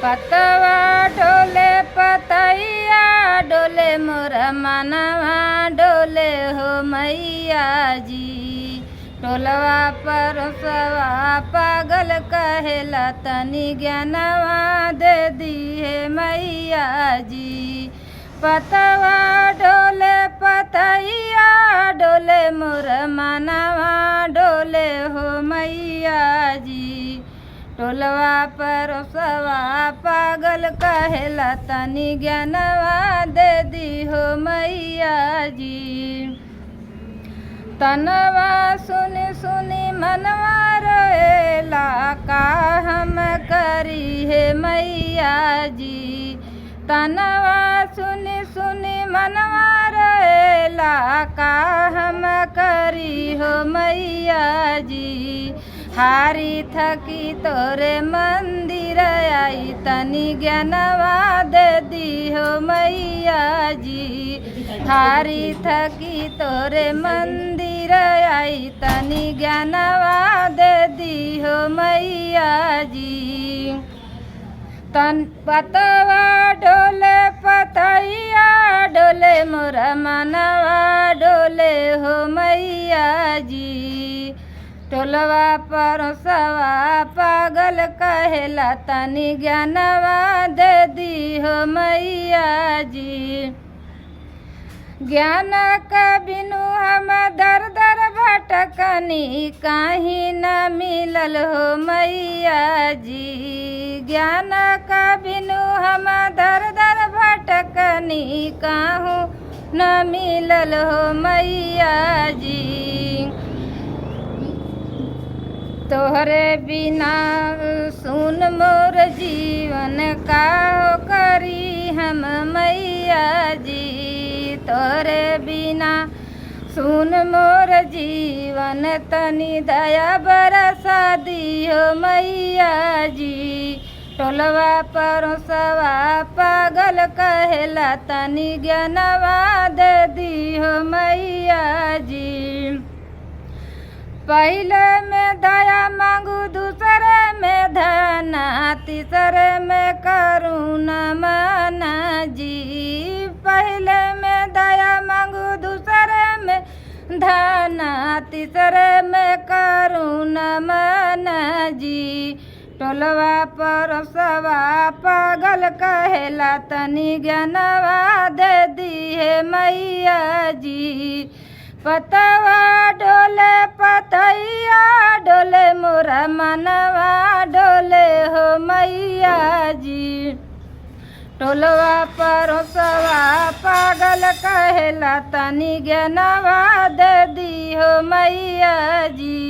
पतवा डोले पतैया डोले मोर मनवा डोले हो मैया जी। टोलवा पर सवा पागल कहेला तनी ज्ञानवा दे दिए मैया जी। पतवा डोले पतैया डोले मोर मनवा डोले हो मैया जी। टोलवा पर सवा पागल कहेला तनी ज्ञानवा दे दी हो मैया जी। तनवा सुनी सुनी मनवा रोएला का हम करी है मैया जी। तनवा सुनी सुनी मनवा रोएला का हम करी हो मैया जी। हारी थकी तोरे मंदिर आई तनी ज्ञानवा दे दी हो मैया जी। हारी थकी तोरे मंदिर आई तनी ज्ञानवा दे दी हो मैया जी। तन पतवा डोले पतैया डोले मोर मनवा डोले हो मैया जी। टोलवा पर सवा पागल कहेला तनी ज्ञानवा दे दी हो मैया जी। ज्ञान का बिनु हम दर दर भटकनी कहीं न मिलल हो मैया जी। ज्ञान का बिनु हम दर दर भटकनी कहूँ न मिलल हो मैया जी। तोहरे बिना सुन मोर जीवन का करी हम मैया जी। तोहरे बिना सुन मोर जीवन तनी दया बरसा दियो मैया जी। टोलवा पर सवा पागल कहेला तनी ज्ञानवा दे दियो मैया जी। पहले में दया मांगू दूसरे में धना तीसरे में करुणा माना जी। पहले में दया मांगू दूसरे में धना तीसरे में करुणा माना जी। टोलवा पर सवा पागल कहेला तनी ज्ञानवा दे दी है मैया जी। पतवा डोले पतैया डोले मोरा मनवा डोले हो मैया जी। टोलवा पर सवा पागल कहेला तनी ज्ञानवा दे दी हो मैया जी।